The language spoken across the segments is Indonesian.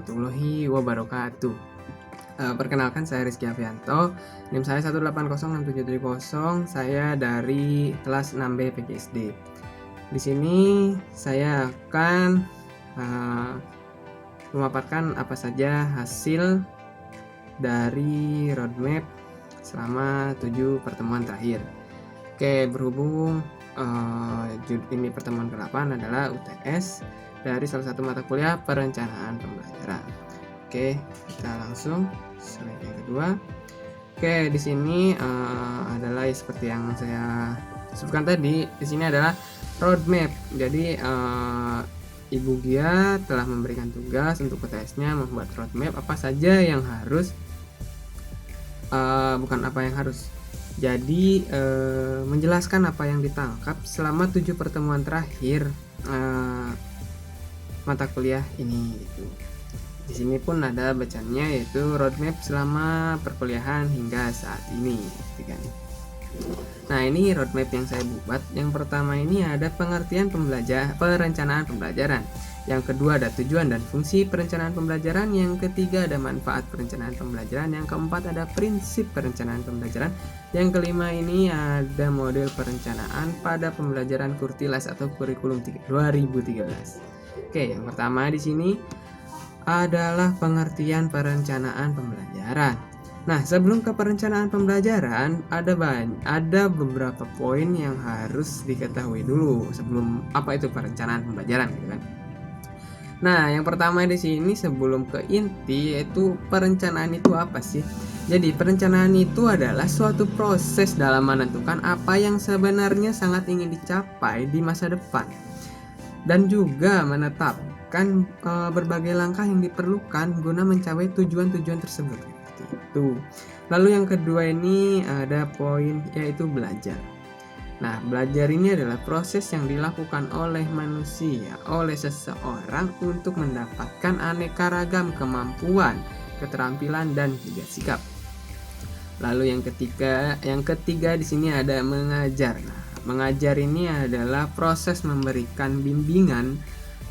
warahmatullahi wabarakatuh. Perkenalkan, saya Rizky Afianto, NIM saya 1806770. Saya dari kelas 6B PGSD. Di sini saya akan memaparkan apa saja hasil dari roadmap selama 7 pertemuan terakhir. Oke, berhubung ini pertemuan ke-8 adalah UTS dari salah satu mata kuliah perencanaan pembelajaran. Oke, kita langsung slide yang kedua. Oke, di sini adalah seperti yang saya sebutkan tadi. Di sini adalah roadmap. Jadi Ibu Gia telah memberikan tugas untuk UTS-nya membuat roadmap apa saja yang harus, bukan apa yang harus. Jadi menjelaskan apa yang ditangkap selama 7 pertemuan terakhir mata kuliah ini gitu. Di sini pun ada bacaannya, yaitu roadmap selama perkuliahan hingga saat ini gitu kan. Nah, ini roadmap yang saya buat. Yang pertama ini ada pengertian perencanaan pembelajaran. Yang kedua ada tujuan dan fungsi perencanaan pembelajaran. Yang ketiga ada manfaat perencanaan pembelajaran. Yang keempat ada prinsip perencanaan pembelajaran. Yang kelima ini ada model perencanaan pada pembelajaran Kurtilas atau kurikulum 2013. Oke, yang pertama di sini adalah pengertian perencanaan pembelajaran. Nah, sebelum ke perencanaan pembelajaran, ada beberapa poin yang harus diketahui dulu sebelum apa itu perencanaan pembelajaran gitu kan. Nah, yang pertama di sini sebelum ke inti, yaitu perencanaan itu apa sih? Jadi, perencanaan itu adalah suatu proses dalam menentukan apa yang sebenarnya sangat ingin dicapai di masa depan, dan juga menetapkan berbagai langkah yang diperlukan guna mencapai tujuan-tujuan tersebut. Itu. Lalu yang kedua ini ada poin, yaitu belajar. Nah, belajar ini adalah proses yang dilakukan oleh manusia, oleh seseorang untuk mendapatkan aneka ragam kemampuan, keterampilan, dan juga sikap. Lalu yang ketiga di sini ada mengajar. Nah, mengajar ini adalah proses memberikan bimbingan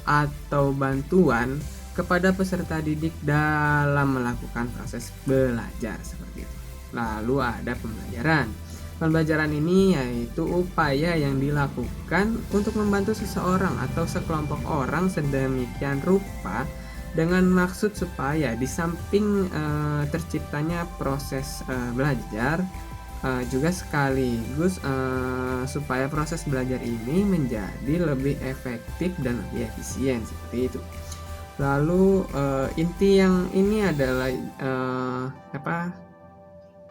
atau bantuan kepada peserta didik dalam melakukan proses belajar seperti itu. Lalu ada pembelajaran. Pembelajaran ini yaitu upaya yang dilakukan untuk membantu seseorang atau sekelompok orang sedemikian rupa dengan maksud supaya di samping terciptanya proses belajar, juga sekaligus supaya proses belajar ini menjadi lebih efektif dan lebih efisien seperti itu. Lalu inti yang ini adalah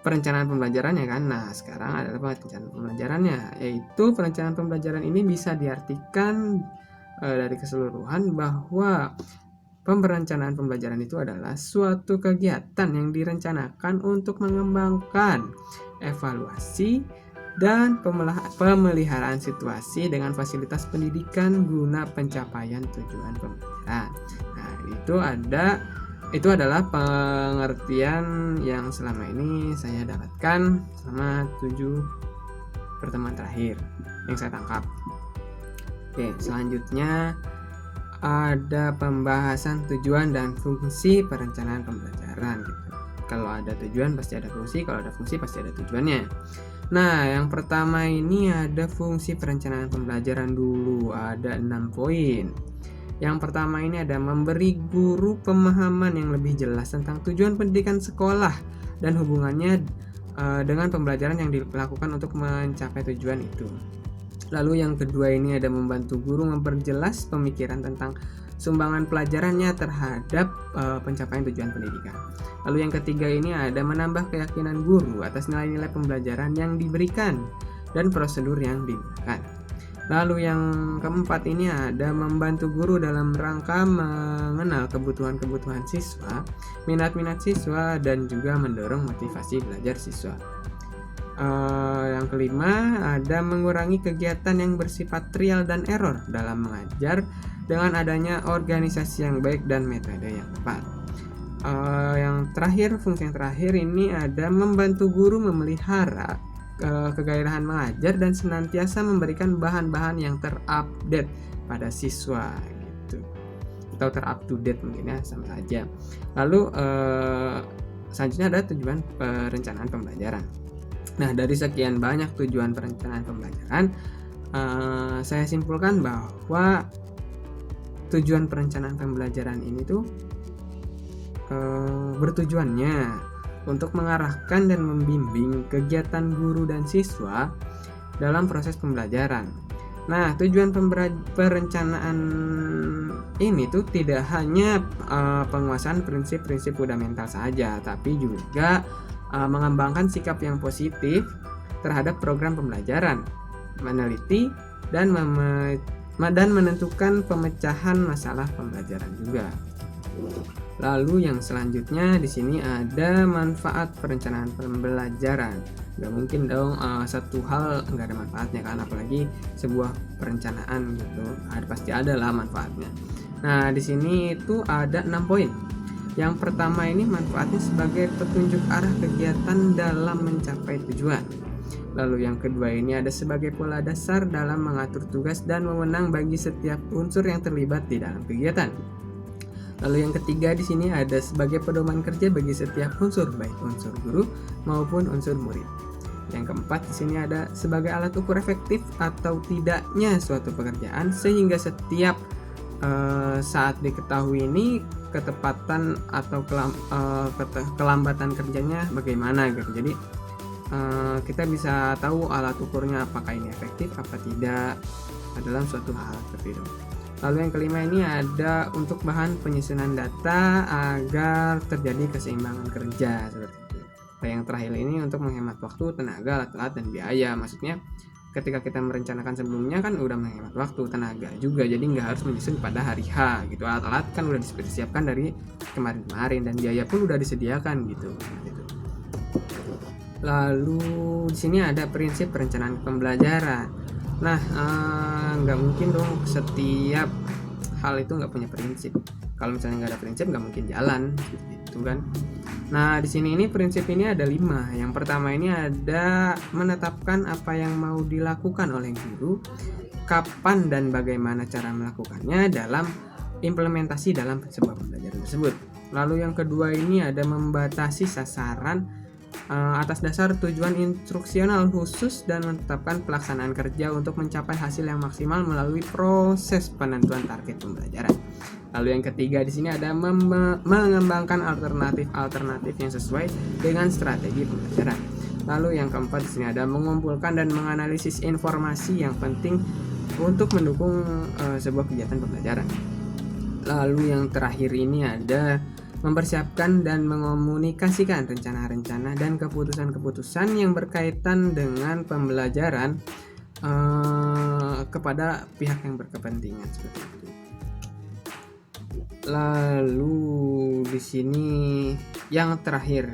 perencanaan pembelajarannya kan. Nah, sekarang adalah perencanaan pembelajarannya, yaitu perencanaan pembelajaran ini bisa diartikan dari keseluruhan bahwa perencanaan pembelajaran itu adalah suatu kegiatan yang direncanakan untuk mengembangkan evaluasi dan pemeliharaan situasi dengan fasilitas pendidikan guna pencapaian tujuan pembelajaran. Nah, itu adalah pengertian yang selama ini saya dapatkan selama 7 pertemuan terakhir yang saya tangkap. Oke, selanjutnya ada pembahasan tujuan dan fungsi perencanaan pembelajaran gitu. Kalau ada tujuan pasti ada fungsi, kalau ada fungsi pasti ada tujuannya. Nah, yang pertama ini ada fungsi perencanaan pembelajaran dulu, ada 6 poin. Yang pertama ini ada memberi guru pemahaman yang lebih jelas tentang tujuan pendidikan sekolah dan hubungannya dengan pembelajaran yang dilakukan untuk mencapai tujuan itu. Lalu yang kedua ini ada membantu guru memperjelas pemikiran tentang sumbangan pelajarannya terhadap pencapaian tujuan pendidikan. Lalu yang ketiga ini ada menambah keyakinan guru atas nilai-nilai pembelajaran yang diberikan dan prosedur yang digunakan. Lalu yang keempat ini ada membantu guru dalam rangka mengenal kebutuhan-kebutuhan siswa, minat-minat siswa, dan juga mendorong motivasi belajar siswa. Yang kelima ada mengurangi kegiatan yang bersifat trial dan error dalam mengajar dengan adanya organisasi yang baik dan metode yang tepat. Yang terakhir, fungsi yang terakhir ini ada membantu guru memelihara kegairahan mengajar dan senantiasa memberikan bahan-bahan yang terupdate pada siswa gitu. atau ter-up to date mungkin ya, sama saja. Lalu selanjutnya ada tujuan perencanaan pembelajaran. Nah, dari sekian banyak tujuan perencanaan pembelajaran, saya simpulkan bahwa tujuan perencanaan pembelajaran ini tuh bertujuannya untuk mengarahkan dan membimbing kegiatan guru dan siswa dalam proses pembelajaran. Nah, tujuan perencanaan ini tuh tidak hanya penguasaan prinsip-prinsip fundamental saja, tapi juga mengembangkan sikap yang positif terhadap program pembelajaran, meneliti dan menentukan pemecahan masalah pembelajaran juga. Lalu yang selanjutnya di sini ada manfaat perencanaan pembelajaran. Gak mungkin dong satu hal nggak ada manfaatnya kan, apalagi sebuah perencanaan gitu. Pasti ada lah manfaatnya. Nah, di sini itu ada 6 poin. Yang pertama ini manfaatnya sebagai petunjuk arah kegiatan dalam mencapai tujuan. Lalu yang kedua ini ada sebagai pola dasar dalam mengatur tugas dan wewenang bagi setiap unsur yang terlibat di dalam kegiatan. Lalu yang ketiga di sini ada sebagai pedoman kerja bagi setiap unsur, baik unsur guru maupun unsur murid. Yang keempat di sini ada sebagai alat ukur efektif atau tidaknya suatu pekerjaan, sehingga setiap saat diketahui ini ketepatan atau kelambatan kerjanya bagaimana gitu. Jadi kita bisa tahu alat ukurnya apakah ini efektif apa tidak dalam suatu hal seperti itu. Lalu yang kelima ini ada untuk bahan penyusunan data agar terjadi keseimbangan kerja seperti itu. Nah, yang terakhir ini untuk menghemat waktu, tenaga, alat-alat dan biaya. Maksudnya ketika kita merencanakan sebelumnya kan udah menghemat waktu, tenaga juga, jadi nggak harus menyusun pada hari H gitu. Alat-alat kan udah disiapkan dari kemarin-kemarin dan biaya pun udah disediakan gitu. Lalu di sini ada prinsip perencanaan pembelajaran. Nah, nggak mungkin dong setiap hal itu nggak punya prinsip. Kalau misalnya nggak ada prinsip nggak mungkin jalan gitu kan. Nah, di sini ini prinsip ini ada 5. Yang pertama ini ada menetapkan apa yang mau dilakukan oleh guru, kapan dan bagaimana cara melakukannya dalam implementasi dalam sebuah pembelajaran tersebut. Lalu yang kedua ini ada membatasi sasaran atas dasar tujuan instruksional khusus dan menetapkan pelaksanaan kerja untuk mencapai hasil yang maksimal melalui proses penentuan target pembelajaran. Lalu yang ketiga di sini ada mengembangkan alternatif yang sesuai dengan strategi pembelajaran. Lalu yang keempat di sini ada mengumpulkan dan menganalisis informasi yang penting untuk mendukung sebuah kegiatan pembelajaran. Lalu yang terakhir ini ada mempersiapkan dan mengomunikasikan rencana-rencana dan keputusan-keputusan yang berkaitan dengan pembelajaran kepada pihak yang berkepentingan seperti itu. Lalu di sini yang terakhir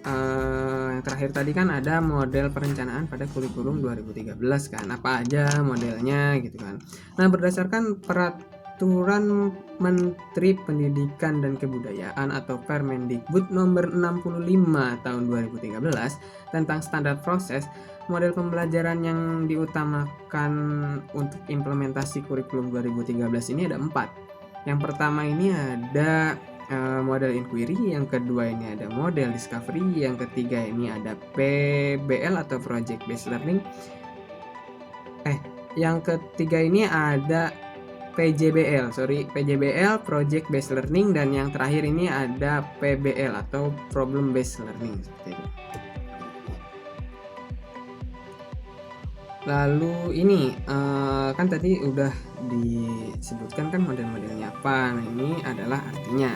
yang terakhir tadi kan ada model perencanaan pada kurikulum 2013 kan, apa aja modelnya gitu kan. Nah, berdasarkan Peraturan Menteri Pendidikan dan Kebudayaan atau Permendikbud nomor 65 tahun 2013 tentang standar proses, model pembelajaran yang diutamakan untuk implementasi kurikulum 2013 ini ada 4. Yang pertama ini ada model inquiry, yang kedua ini ada model discovery, yang ketiga ini ada PBL atau project based learning. Yang ketiga ini ada PJBL, project based learning, dan yang terakhir ini ada PBL atau problem based learning seperti itu. Lalu ini kan tadi udah disebutkan kan model-modelnya apa. Nah, ini adalah artinya.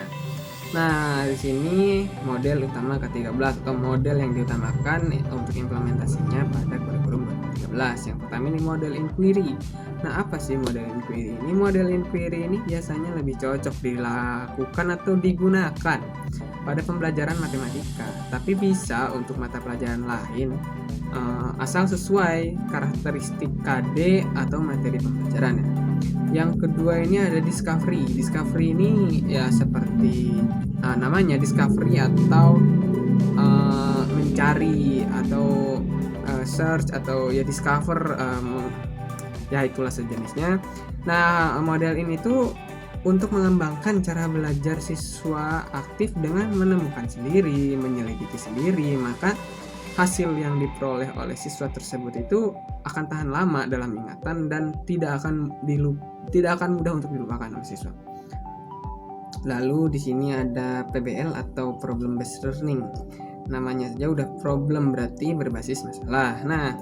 Nah, di sini model utama ke-13 atau model yang diutamakan untuk implementasinya pada kurikulum 2013. Yang pertama ini model inquiry. Nah, apa sih model inquiry ini? Model inquiry ini biasanya lebih cocok dilakukan atau digunakan pada pembelajaran matematika, tapi bisa untuk mata pelajaran lain asal sesuai karakteristik KD atau materi pembelajaran ya. Yang kedua ini ada discovery. Discovery ini ya seperti namanya discovery atau mencari atau search atau ya discover ya itulah sejenisnya. Nah, model ini tuh untuk mengembangkan cara belajar siswa aktif dengan menemukan sendiri, menyelidiki sendiri, maka hasil yang diperoleh oleh siswa tersebut itu akan tahan lama dalam ingatan dan tidak akan mudah untuk dilupakan oleh siswa. Lalu di sini ada PBL atau Problem Based Learning. Namanya saja udah problem, berarti berbasis masalah. Nah,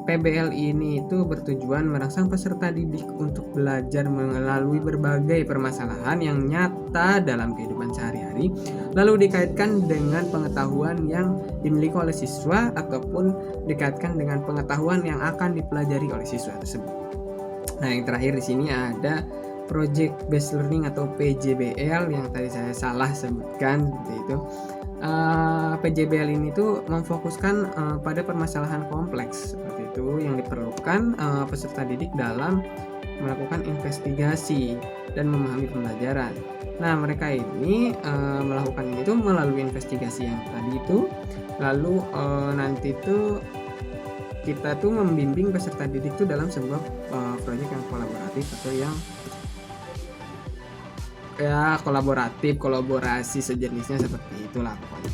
PBL ini itu bertujuan merangsang peserta didik untuk belajar melalui berbagai permasalahan yang nyata dalam kehidupan sehari-hari, lalu dikaitkan dengan pengetahuan yang dimiliki oleh siswa ataupun dikaitkan dengan pengetahuan yang akan dipelajari oleh siswa tersebut. Nah, yang terakhir di sini ada Project Based Learning atau PJBL yang tadi saya salah sebutkan seperti itu. PJBL ini tuh memfokuskan pada permasalahan kompleks seperti itu yang diperlukan peserta didik dalam melakukan investigasi dan memahami pembelajaran. Nah, mereka ini melakukan ini tuh melalui investigasi yang tadi itu, lalu nanti tuh kita tuh membimbing peserta didik tuh dalam sebuah proyek yang kolaboratif atau yang kolaborasi sejenisnya seperti itulah pokoknya.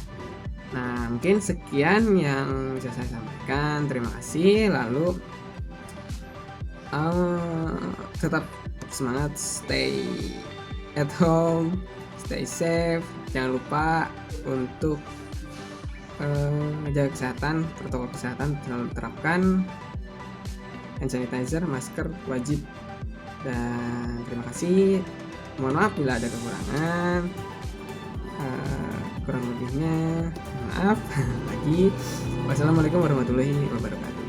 Nah, mungkin sekian yang bisa saya sampaikan. Terima kasih. Lalu tetap semangat, stay at home, stay safe. Jangan lupa untuk menjaga kesehatan, protokol kesehatan selalu diterapkan. Hand sanitizer, masker wajib. Dan terima kasih. Mohon maaf bila ada kekurangan, kurang lebihnya maaf lagi. Wassalamualaikum warahmatullahi wabarakatuh.